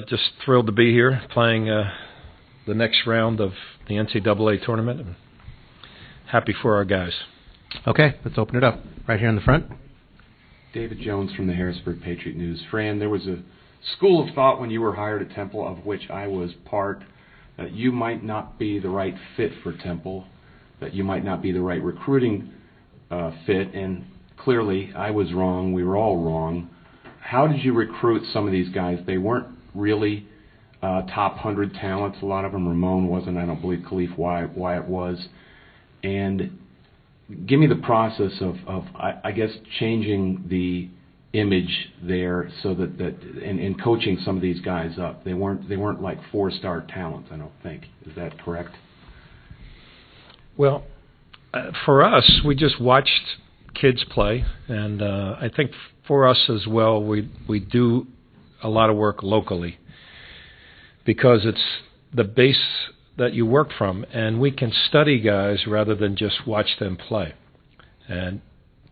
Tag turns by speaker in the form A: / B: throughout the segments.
A: Just thrilled to be here playing the next round of the NCAA tournament. And happy for our guys.
B: Okay, let's open it up. Right here in the front.
C: David Jones from the Harrisburg Patriot News. Fran, there was a school of thought when you were hired at Temple, of which I was part, that you might not be the right fit for Temple, that you might not be the right recruiting fit, and clearly I was wrong. We were all wrong. How did you recruit some of these guys? They weren't really top 100 talents. A lot of them, Ramon wasn't. I don't believe Khalif Wyatt was. And give me the process of I guess, changing the image there so that and coaching some of these guys up. They weren't like 4-star talents, I don't think. Is that correct?
A: Well, for us, we just watched kids play, and I think for us as well, we do a lot of work locally because it's the base that you work from, and we can study guys rather than just watch them play. And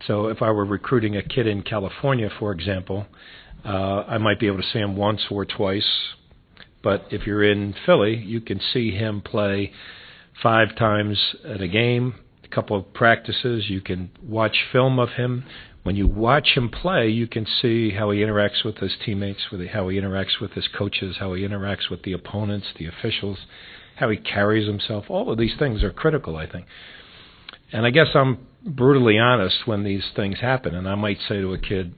A: so if I were recruiting a kid in California, for example, I might be able to see him once or twice. But if you're in Philly, you can see him play 5 times at a game, a couple of practices. You can watch film of him. When you watch him play, you can see how he interacts with his teammates, how he interacts with his coaches, how he interacts with the opponents, the officials, how he carries himself. All of these things are critical, I think. And I guess I'm brutally honest when these things happen, and I might say to a kid,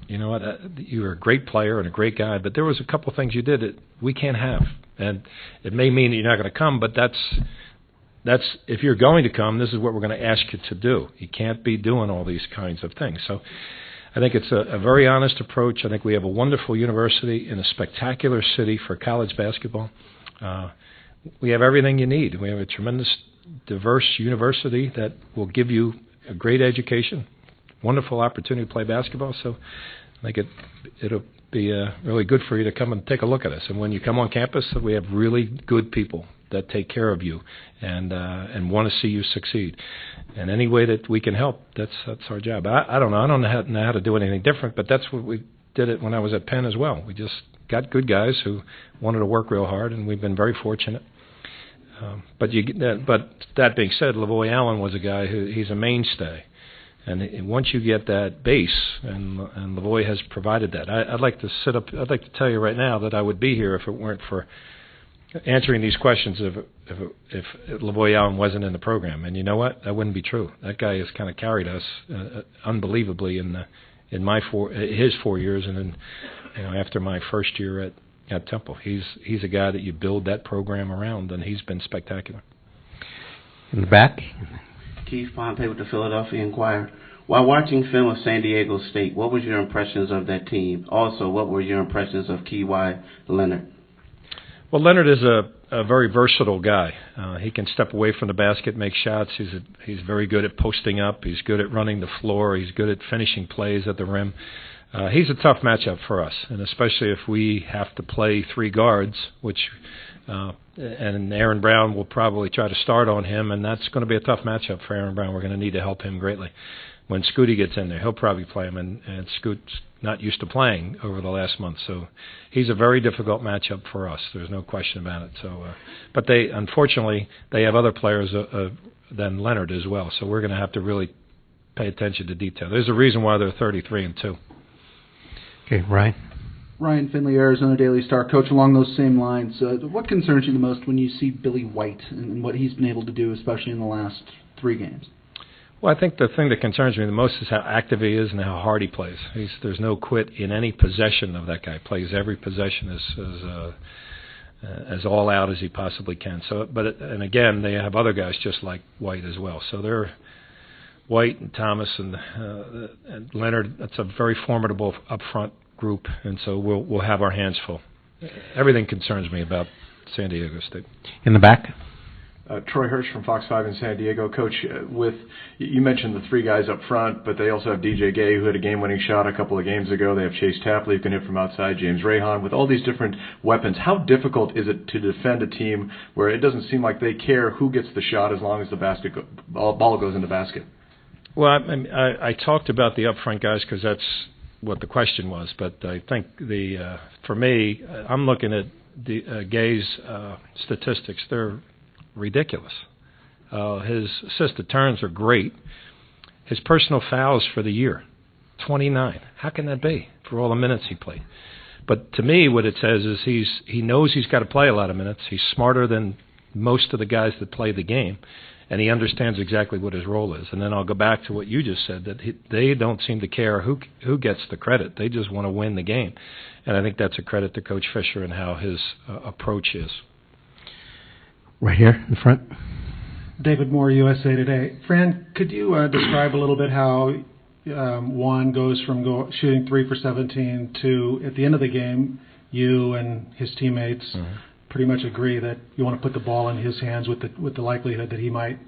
A: you know what, you're a great player and a great guy, but there was a couple things you did that we can't have. And it may mean that you're not going to come, but that's if you're going to come, this is what we're going to ask you to do. You can't be doing all these kinds of things. So I think it's a very honest approach. I think we have a wonderful university in a spectacular city for college basketball. We have everything you need. We have a tremendous, diverse university that will give you a great education, wonderful opportunity to play basketball. So I think it'll be really good for you to come and take a look at us. And when you come on campus, we have really good people that take care of you and want to see you succeed. And any way that we can help, that's our job. I don't know. I don't know how to do anything different, but that's what we did it when I was at Penn as well. We just got good guys who wanted to work real hard, and we've been very fortunate. But that being said, Lavoy Allen was a guy he's a mainstay, and once you get that base, and Lavoy has provided that. I'd like to tell you right now that I would be here if it weren't for answering these questions if Lavoy Allen wasn't in the program. And you know what? That wouldn't be true. That guy has kind of carried us unbelievably in his 4 years, and then after my first year at Temple. He's a guy that you build that program around, and he's been spectacular.
B: In the back.
D: Keith Pompey with the Philadelphia Inquirer. While watching film of San Diego State, what was your impressions of that team? Also, what were your impressions of Kawhi Leonard?
A: Well, Leonard is a very versatile guy. He can step away from the basket, make shots. He's very good at posting up. He's good at running the floor. He's good at finishing plays at the rim. He's a tough matchup for us, and especially if we have to play 3 guards, and Aaron Brown will probably try to start on him, and that's going to be a tough matchup for Aaron Brown. We're going to need to help him greatly. When Scootie gets in there, he'll probably play him, and Scoot's not used to playing over the last month, so he's a very difficult matchup for us. There's no question about it. So, but unfortunately, they have other players than Leonard as well, so we're going to have to really pay attention to detail. There's a reason why they're 33-2.
B: Okay, Ryan.
E: Ryan Finley, Arizona Daily Star. Coach, along those same lines, what concerns you the most when you see Billy White and what he's been able to do, especially in the last 3 games?
A: Well, I think the thing that concerns me the most is how active he is and how hard he plays. There's no quit in any possession of that guy. Plays every possession as all out as he possibly can. So, and again, they have other guys just like White as well. So they're White and Thomas and Leonard. That's a very formidable upfront group, and so we'll have our hands full. Everything concerns me about San Diego State.
B: In the back.
F: Troy Hirsch from Fox 5 in San Diego. Coach, you mentioned the 3 guys up front, but they also have DJ Gay, who had a game-winning shot a couple of games ago. They have Chase Tapley, who can hit from outside, James Rahan. With all these different weapons, how difficult is it to defend a team where it doesn't seem like they care who gets the shot as long as the ball goes in the basket?
A: Well, I talked about the up front guys because what the question was, but I think for me, I'm looking at Gay's statistics. They're ridiculous. His assisted turns are great. His personal fouls for the year, 29. How can that be for all the minutes he played? But to me, what it says is he knows he's got to play a lot of minutes. He's smarter than most of the guys that play the game, and he understands exactly what his role is. And then I'll go back to what you just said, that they don't seem to care who gets the credit. They just want to win the game. And I think that's a credit to Coach Fisher and how his approach is.
B: Right here in the front.
G: David Moore, USA Today. Fran, could you describe a little bit how Juan goes from shooting 3 for 17 to, at the end of the game, you and his teammates pretty much agree that you want to put the ball in his hands with the likelihood that he might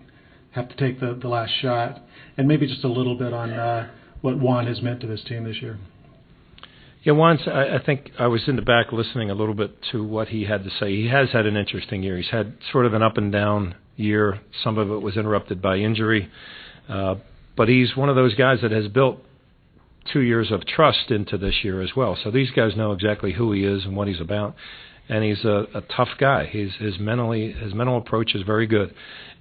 G: have to take the last shot, and maybe just a little bit on what Juan has meant to this team this year.
A: Yeah, Juan, I think I was in the back listening a little bit to what he had to say. He has had an interesting year. He's had sort of an up and down year. Some of it was interrupted by injury. But he's one of those guys that has built 2 years of trust into this year as well. So these guys know exactly who he is and what he's about. And he's a tough guy. His mental approach is very good.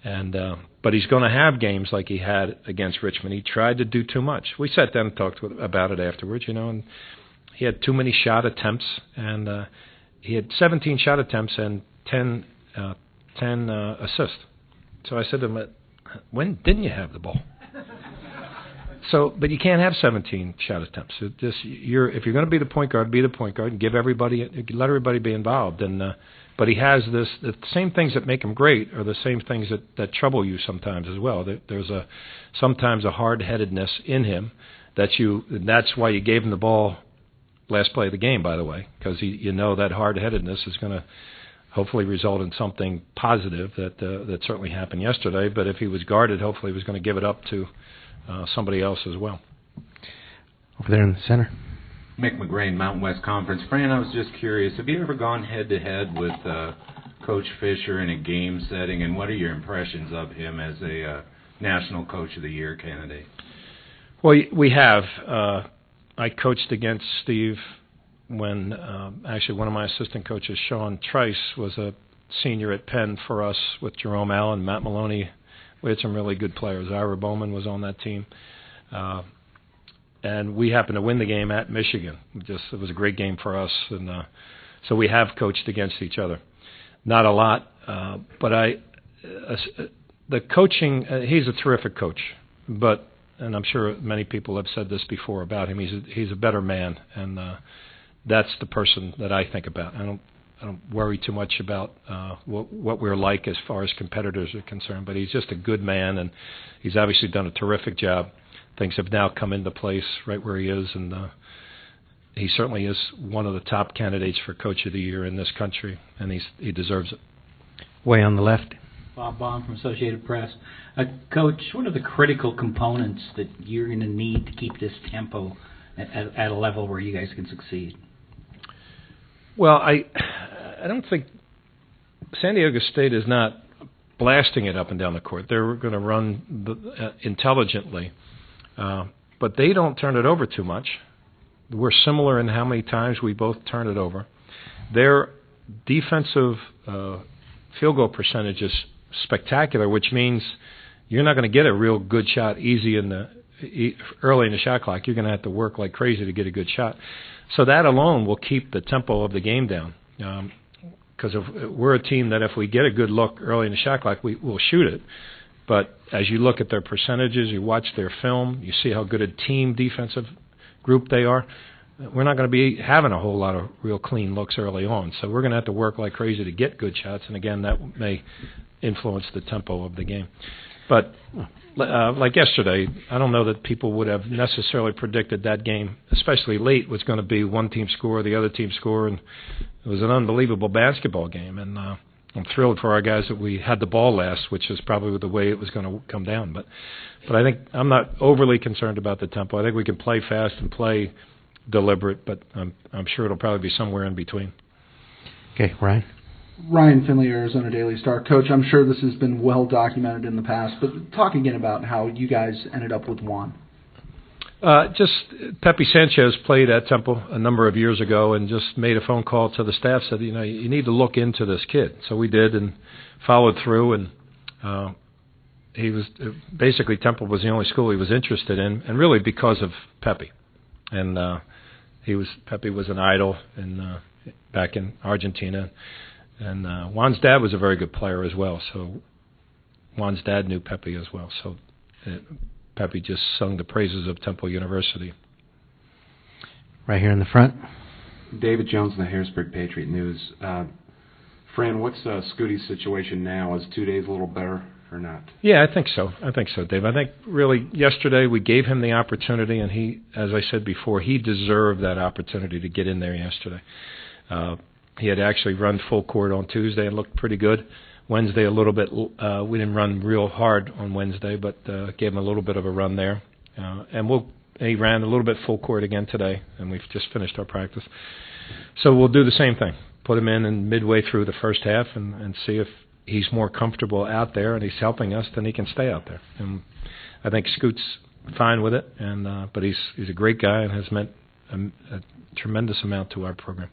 A: And but he's going to have games like he had against Richmond. He tried to do too much. We sat down and talked about it afterwards, and he had too many shot attempts. And he had 17 shot attempts and 10 assists. So I said to him, when didn't you have the ball? But you can't have 17 shot attempts. If you're going to be the point guard, be the point guard, and let everybody be involved. But he has the same things that make him great are the same things that trouble you sometimes as well. There's sometimes a hard-headedness in him that's why you gave him the ball last play of the game, by the way, because you know that hard-headedness is going to hopefully result in something positive that certainly happened yesterday. But if he was guarded, hopefully he was going to give it up to somebody else as well.
B: Over there in the center.
H: Mick McGrain, Mountain West Conference. Fran, I was just curious, have you ever gone head-to-head with Coach Fisher in a game setting, and what are your impressions of him as a National Coach of the Year candidate?
A: Well, we have. I coached against Steve when actually one of my assistant coaches, Sean Trice, was a senior at Penn for us with Jerome Allen, Matt Maloney. We had some really good players. Ira Bowman was on that team. And we happened to win the game at Michigan. It was a great game for us. And so we have coached against each other. Not a lot, but the coaching, he's a terrific coach. And I'm sure many people have said this before about him, he's a better man. And that's the person that I think about. I don't worry too much about what we're like as far as competitors are concerned, but he's just a good man, and he's obviously done a terrific job. Things have now come into place right where he is, and he certainly is one of the top candidates for Coach of the Year in this country, and he deserves it.
B: Way on the left.
I: Bob Baum from Associated Press. Coach, what are the critical components that you're going to need to keep this tempo at a level where you guys can succeed?
A: Well, I don't think San Diego State is not blasting it up and down the court. They're going to run intelligently, but they don't turn it over too much. We're similar in how many times we both turn it over. Their defensive field goal percentage is spectacular, which means you're not going to get a real good shot early in the shot clock. You're going to have to work like crazy to get a good shot. So that alone will keep the tempo of the game down. Because we're a team that if we get a good look early in the shot clock, we'll shoot it. But as you look at their percentages, you watch their film, you see how good a team defensive group they are, we're not going to be having a whole lot of real clean looks early on. So we're going to have to work like crazy to get good shots. And, again, that may influence the tempo of the game. But like yesterday, I don't know that people would have necessarily predicted that game, especially late, was going to be one team score, the other team score, and it was an unbelievable basketball game. And I'm thrilled for our guys that we had the ball last, which is probably the way it was going to come down. But I think I'm not overly concerned about the tempo. I think we can play fast and play deliberate, but I'm sure it'll probably be somewhere in between.
B: Okay, Ryan.
E: Ryan Finley, Arizona Daily Star. Coach, I'm sure this has been well documented in the past, but talk again about how you guys ended up with Juan.
A: Just Pepe Sanchez played at Temple a number of years ago and just made a phone call to the staff, said, you need to look into this kid. So we did and followed through, and he was basically Temple was the only school he was interested in, and really because of Pepe. And Pepe was an idol back in Argentina, and Juan's dad was a very good player as well. So Juan's dad knew Pepe as well. So Pepe just sung the praises of Temple University.
B: Right here in the front.
C: David Jones from the Harrisburg Patriot News. Fran, what's Scootie's situation now? Is 2 days a little better or not?
A: Yeah, I think so, Dave. I think really yesterday we gave him the opportunity, and he, as I said before, he deserved that opportunity to get in there yesterday. He had actually run full court on Tuesday and looked pretty good. Wednesday a little bit, we didn't run real hard on Wednesday, but gave him a little bit of a run there. And he ran a little bit full court again today, and we've just finished our practice. So we'll do the same thing. Put him in midway through the first half and see if he's more comfortable out there and he's helping us, then he can stay out there. And I think Scoot's fine with it, and but he's a great guy and has meant a tremendous amount to our program.